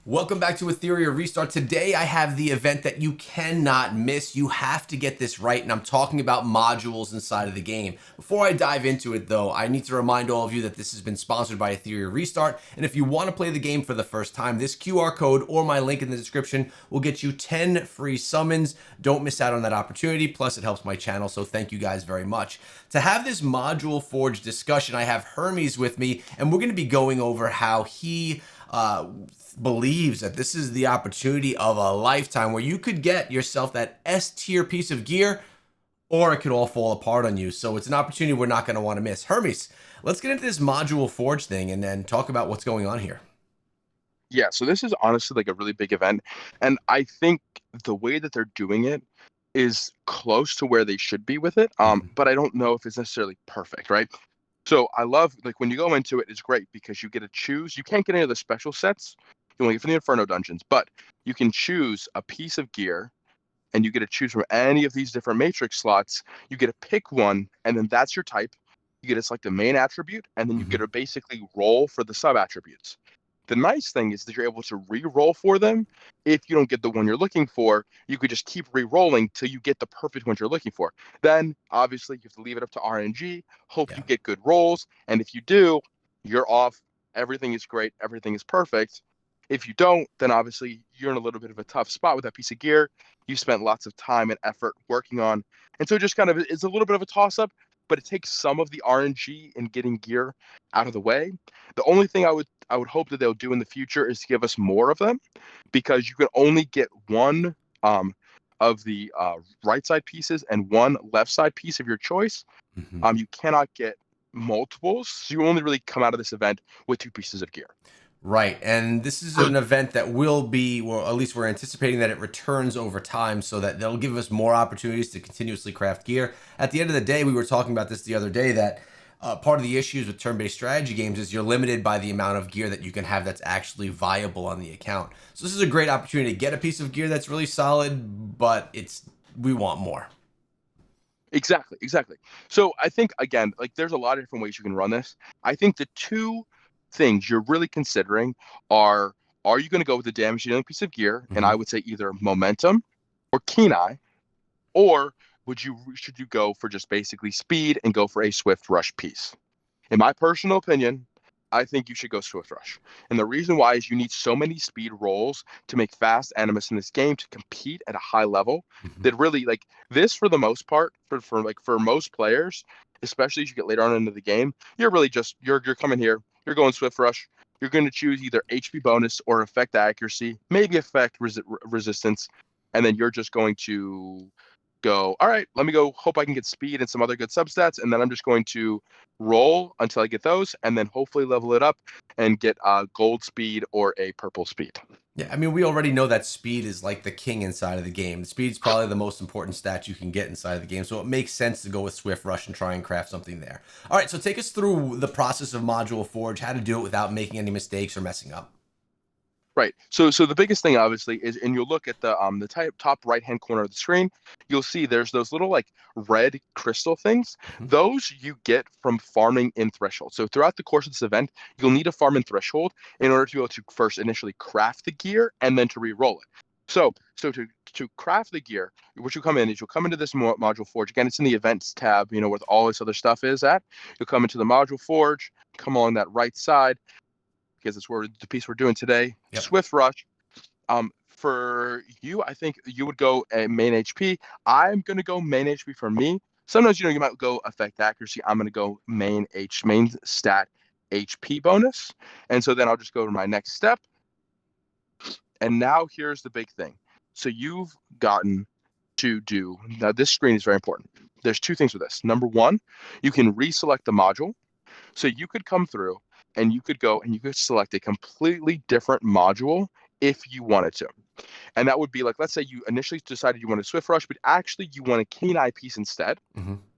Welcome back to Etheria Restart. Today I have the event that you cannot miss. You have to get this right, and I'm talking about modules inside of the game. Before I dive into it though, I need to remind all of you that this has been sponsored by Etheria Restart, and if you want to play the game for the first time, this QR code or my link in the description will get you 10 free summons. Don't miss out on that opportunity, plus it helps my channel, so thank you guys very much. To have this module forge discussion, I have Hermes with me, and we're going to be going over how he believes that this is the opportunity of a lifetime where you could get yourself that S tier piece of gear, or it could all fall apart on you. So it's an opportunity we're not going to want to miss. Hermes, let's get into this module forge thing and then talk about what's going on here. Yeah, so this is honestly like a really big event. And I think the way that they're doing it is close to where they should be with it. But I don't know if it's necessarily perfect, right? So I love like when you go into it, it's great because you get to choose. You can't get any of the special sets. You only get from the Inferno dungeons, but you can choose a piece of gear and you get to choose from any of these different matrix slots. You get to pick one, and then that's your type. You get to select the main attribute, and then you get to basically roll for the sub attributes. The nice thing is that you're able to re-roll for them. If you don't get the one you're looking for, you could just keep re-rolling till you get the perfect one you're looking for. Then, obviously, you have to leave it up to RNG, hope Yeah. you get good rolls, and if you do, you're off. Everything is great. Everything is perfect. If you don't, then obviously you're in a little bit of a tough spot with that piece of gear you spent lots of time and effort working on. And so it just kind of is a little bit of a toss-up, but it takes some of the RNG in getting gear out of the way. The only thing I would hope that they'll do in the future is to give us more of them, because you can only get one of the right side pieces and one left side piece of your choice. You cannot get multiples, so you only really come out of this event with two pieces of gear. Right, and this is an event that will be, well, at least we're anticipating that it returns over time so that they'll give us more opportunities to continuously craft gear. At the end of the day, we were talking about this the other day, that part of the issues with turn-based strategy games is you're limited by the amount of gear that you can have that's actually viable on the account. So this is a great opportunity to get a piece of gear that's really solid, but we want more. Exactly, exactly. So I think again, like there's a lot of different ways you can run this. I think the two things you're really considering are you going to go with the damage dealing piece of gear? And I would say either momentum or keen eye, or should you go for just basically speed and go for a swift rush piece? In my personal opinion, I think you should go Swift Rush. And the reason why is you need so many speed rolls to make fast animus in this game to compete at a high level that really like this for the most part, for most players, especially as you get later on into the game, you're really just you're coming here, you're going Swift Rush. You're going to choose either HP bonus or effect accuracy, maybe effect resistance, and then you're just going to go, all right, let me go hope I can get speed and some other good substats, and then I'm just going to roll until I get those, and then hopefully level it up and get gold speed or a purple speed. Yeah, I mean, we already know that speed is like the king inside of the game. Speed's probably the most important stat you can get inside of the game, so it makes sense to go with Swift Rush and try and craft something there. All right, so take us through the process of Module Forge, how to do it without making any mistakes or messing up. Right. So the biggest thing obviously is, and you'll look at the top right hand corner of the screen, you'll see there's those little like red crystal things. Those you get from farming in Threshold. So throughout the course of this event, you'll need to farm in Threshold in order to be able to first initially craft the gear and then to re-roll it. So to craft the gear, what you come in is you'll come into this module forge. Again, it's in the events tab, where all this other stuff is at. You'll come into the module forge, come along that right side, because it's where the piece we're doing today. Yep. Swift Rush. For you, I think you would go a main HP. I'm gonna go main HP for me. Sometimes you might go effect accuracy. I'm gonna go main stat HP bonus, and so then I'll just go to my next step. And now here's the big thing. So you've gotten to do now. This screen is very important. There's two things with this. Number one, you can reselect the module. So you could come through and you could go and you could select a completely different module if you wanted to. And that would be like, let's say you initially decided you want a Swift Rush, but actually you want a Keen Eye piece instead.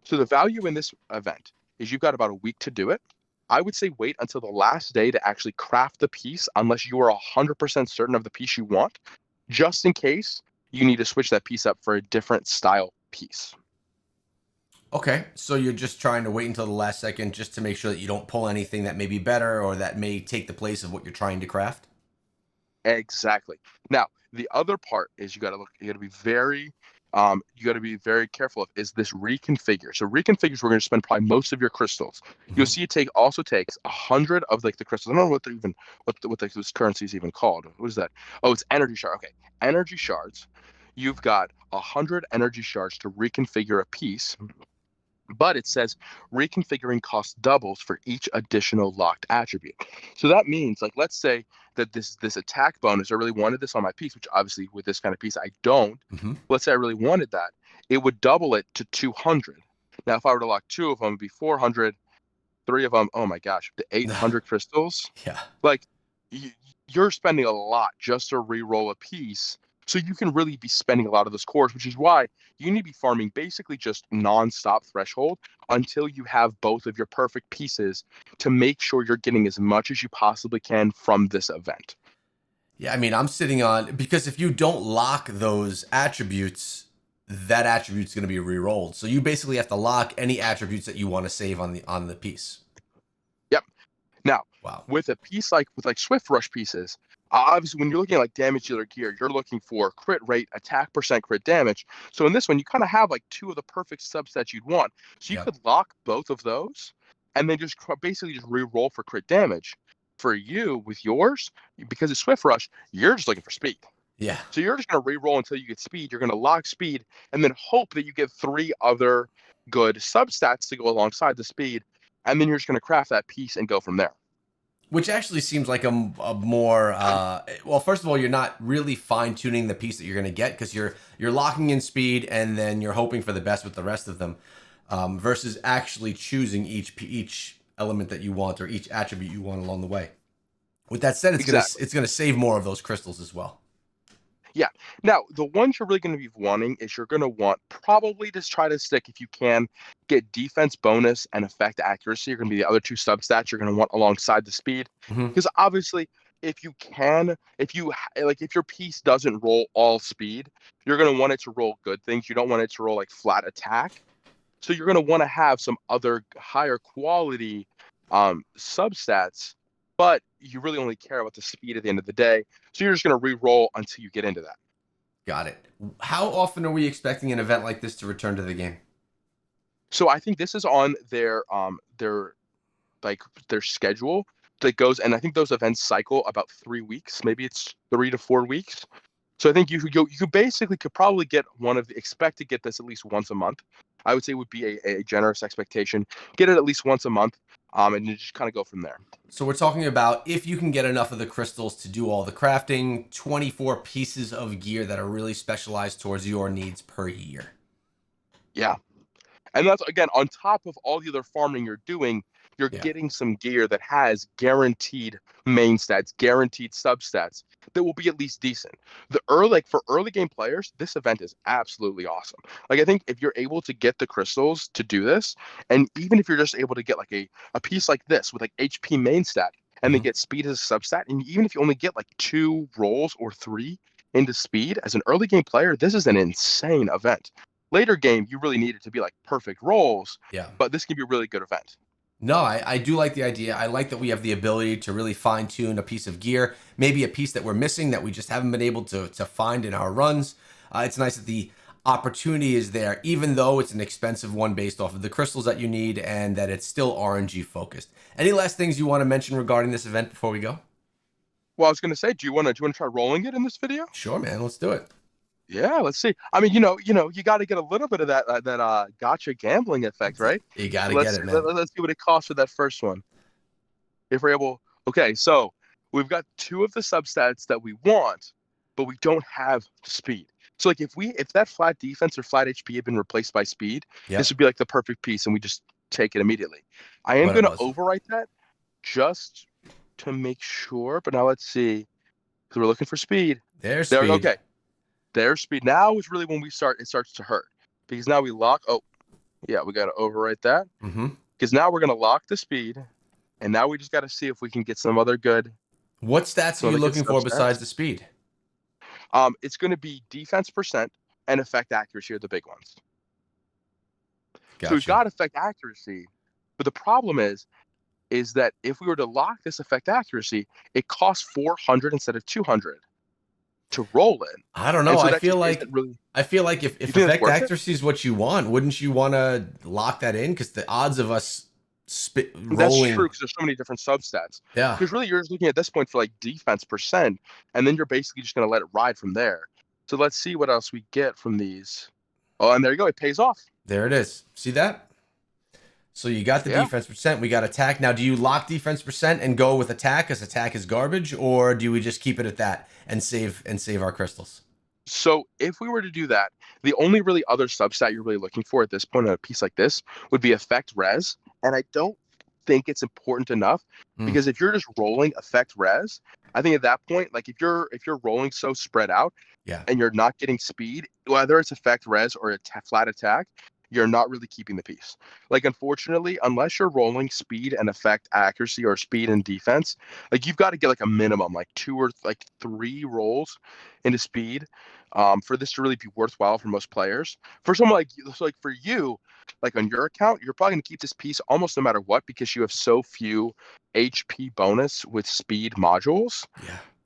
So the value in this event is you've got about a week to do it. I would say wait until the last day to actually craft the piece unless you are 100% certain of the piece you want, just in case you need to switch that piece up for a different style piece. Okay, so you're just trying to wait until the last second just to make sure that you don't pull anything that may be better or that may take the place of what you're trying to craft? Exactly. Now, the other part is you got to be very careful of is this reconfigure. So reconfigures, we're going to spend probably most of your crystals. You'll Hmm. see it also takes 100 of like the crystals. I don't know what they're even this currency is even called. What is that? Oh, it's energy shard. Okay, energy shards. You've got 100 energy shards to reconfigure a piece, but it says reconfiguring cost doubles for each additional locked attribute. So that means, like, let's say that this attack bonus, I really wanted this on my piece, which obviously with this kind of piece I don't. Hmm. Let's say I really wanted that, it would double it to 200. Now, if I were to lock two of them, it'd be 400. Three of them, oh my gosh, the 800 crystals. Yeah. Like, you're spending a lot just to re-roll a piece. So you can really be spending a lot of those cores, which is why you need to be farming basically just non-stop threshold until you have both of your perfect pieces to make sure you're getting as much as you possibly can from this event. Yeah, I mean, I'm sitting on because if you don't lock those attributes, that attribute's going to be re-rolled. So you basically have to lock any attributes that you want to save on the piece. Yep. Now, Wow. with a piece like with like Swift Rush pieces, obviously when you're looking at like damage dealer gear, you're looking for crit rate, attack percent, crit damage. So in this one, you kind of have like two of the perfect subsets you'd want. So you Yep. could lock both of those, and then just basically just re-roll for crit damage. For you with yours, because it's Swift Rush, you're just looking for speed. Yeah. So you're just going to re-roll until you get speed. You're going to lock speed, and then hope that you get three other good substats to go alongside the speed, and then you're just going to craft that piece and go from there. Which actually seems like a more well. First of all, you're not really fine tuning the piece that you're going to get because you're locking in speed and then you're hoping for the best with the rest of them, versus actually choosing each element that you want or each attribute you want along the way. With that said, Exactly. it's gonna save more of those crystals as well. Yeah. Now, the ones you're really going to be wanting is you're going to want probably to try to stick, if you can, get defense bonus and effect accuracy. You're going to be the other two substats you're going to want alongside the speed. Hmm. Because obviously, if you can, if you like, if your piece doesn't roll all speed, you're going to want it to roll good things. You don't want it to roll like flat attack. So you're going to want to have some other higher quality substats, but you really only care about the speed at the end of the day. So you're just going to re-roll until you get into that. Got it. How often are we expecting an event like this to return to the game? So I think this is on like their schedule that goes, and I think those events cycle about 3 weeks. Maybe it's 3 to 4 weeks. So I think you basically could probably get expect to get this at least once a month. I would say would be a generous expectation. Get it at least once a month, and you just kind of go from there. So we're talking about if you can get enough of the crystals to do all the crafting, 24 pieces of gear that are really specialized towards your needs per year. Yeah. And that's again on top of all the other farming you're doing, you're Yeah. getting some gear that has guaranteed main stats, guaranteed substats that will be at least decent. For early game players, this event is absolutely awesome. Like I think if you're able to get the crystals to do this, and even if you're just able to get like a piece like this with like HP main stat and then Hmm. get speed as a substat, and even if you only get like two rolls or three into speed as an early game player, this is an insane event. Later game, you really need it to be like perfect rolls, Yeah. but this can be a really good event. No, I do like the idea. I like that we have the ability to really fine tune a piece of gear, maybe a piece that we're missing that we just haven't been able to find in our runs. It's nice that the opportunity is there, even though it's an expensive one based off of the crystals that you need and that it's still RNG focused. Any last things you want to mention regarding this event before we go? Well, I was gonna say, do you want to try rolling it in this video? Sure, man. Let's do it. Yeah, let's see. I mean, you got to get a little bit of that gotcha gambling effect, right? You got So to let's get see, it, man. let's see what it costs for that first one. If we're able, okay, so we've got two of the substats that we want, but we don't have speed. So like if that flat defense or flat HP had been replaced by speed, this Yep. would be like the perfect piece, and we just take it immediately. I am What it gonna was. overwrite that just to make sure. But now let's see, because we're looking for speed. There's There, speed. okay. Their speed now is really when it starts to hurt because now we lock. Oh, yeah, we got to overwrite that Mm-hmm. because now we're gonna lock the speed, and now we just got to see if we can get What stats are some you other good looking for besides substats. the speed? It's gonna be defense percent and effect accuracy are the big ones. So we've Gotcha. got effect accuracy, but the problem is is that if we were to lock this effect accuracy, it costs 400 instead of 200 to roll in. I don't And know. so that just isn't really. I feel like You if think that's effect worth it? accuracy is what you want, wouldn't you want to lock that in? Because the odds of us That's true rolling, because there's so many different substats. yeah, Because really, you're just looking at this point for like defense percent, and then you're basically just going to let it ride from there. So let's see what else we get from these. Oh, and there you go. It pays off. there it is. See that? So you got the Yeah. defense percent, we got attack. Now, do you lock defense percent and go with attack as attack is garbage, or do we just keep it at that and save our crystals? So if we were to do that, the only really other substat you're really looking for at this point on a piece like this would be effect res. And I don't think it's important enough Hmm. because if you're just rolling effect res, I think at that point, like if you're rolling so spread out Yeah, and you're not getting speed, whether it's effect res or a flat attack, you're not really keeping the piece. Like, unfortunately, unless you're rolling speed and effect accuracy or speed and defense, like you've got to get like a minimum, like 2 or like 3 rolls into speed, for this to really be worthwhile for most players. For someone like you, so like for you, like on your account, you're probably gonna keep this piece almost no matter what because you have so few HP bonus with speed modules,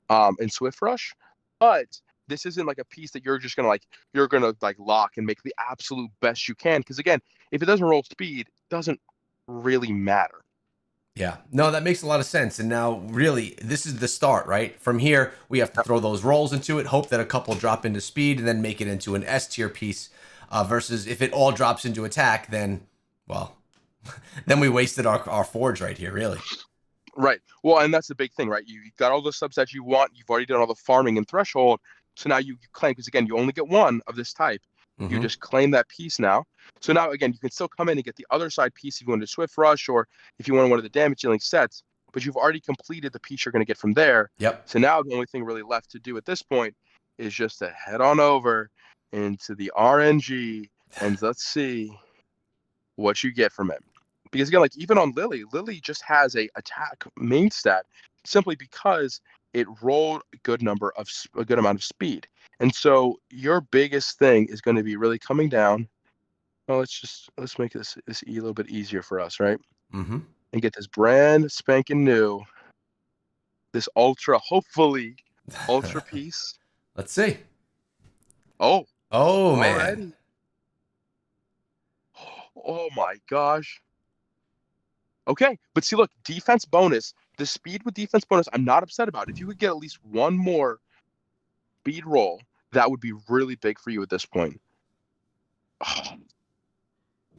yeah. in Swift Rush. But this isn't like a piece that you're gonna like lock and make the absolute best you can. Because again, if it doesn't roll speed, it doesn't really matter. Yeah, no, that makes a lot of sense. And now, really, this is the start, right? From here, we have to throw those rolls into it, hope that a couple drop into speed, and then make it into an S tier piece. Versus if it all drops into attack, then, well, then we wasted our forge right here, really. Right. Well, and that's the big thing, right? You got all the subsets you want. You've already done all the farming and threshold. So now you claim, because again, you only get one of this type. You Mm-hmm. just claim that piece now. So now, again, you can still come in and get the other side piece if you want to Swift Rush or if you want one of the damage dealing sets, but you've already completed the piece you're going to get from there. Yep. So now the only thing really left to do at this point is just to head on over into the RNG and let's see what you get from it. Because again, like even on Lily just has a attack main stat simply because it rolled a good amount of speed. And so your biggest thing is going to be really coming down. Well, let's make this a little bit easier for us, right? Mm-hmm. And get this brand spanking new, this hopefully ultra piece. Let's see. Oh, Oh man. already. Oh my gosh. Okay, but see, look, defense bonus. The speed with defense bonus, I'm not upset about. If you could get at least one more speed roll, that would be really big for you at this point.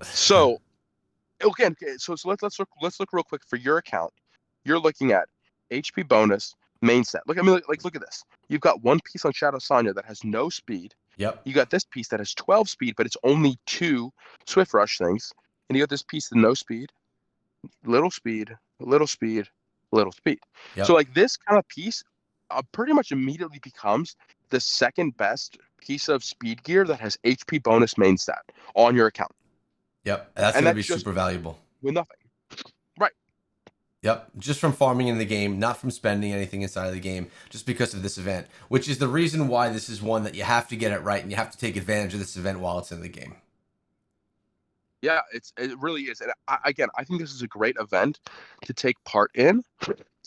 So again, okay, so let's look real quick for your account. You're looking at HP bonus main set. Look, I mean, like look at this. You've got one piece on Shadow Sanya that has no speed. Yep. You got this piece that has 12 speed, but it's only 2 Swift Rush things, and you got this piece with no speed, little speed, little speed, little speed. So Yep. like this kind of piece pretty much immediately becomes the second best piece of speed gear that has HP bonus main stat on your account. Yep. That's And gonna be that's just super valuable. with nothing. Right. Yep, just from farming in the game, not from spending anything inside of the game, just because of this event, which is the reason why this is one that you have to get it right and you have to take advantage of this event while it's in the game. Yeah, it really is. And again, I think this is a great event to take part in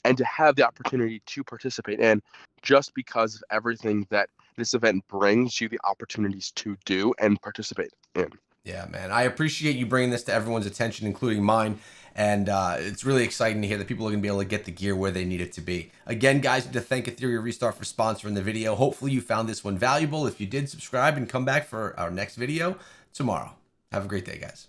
and to have the opportunity to participate in just because of everything that this event brings you the opportunities to do and participate in. Yeah, man, I appreciate you bringing this to everyone's attention, including mine. And it's really exciting to hear that people are going to be able to get the gear where they need it to be. Again, guys, to thank Etheria Restart for sponsoring the video. Hopefully you found this one valuable. If you did, subscribe and come back for our next video tomorrow. Have a great day, guys.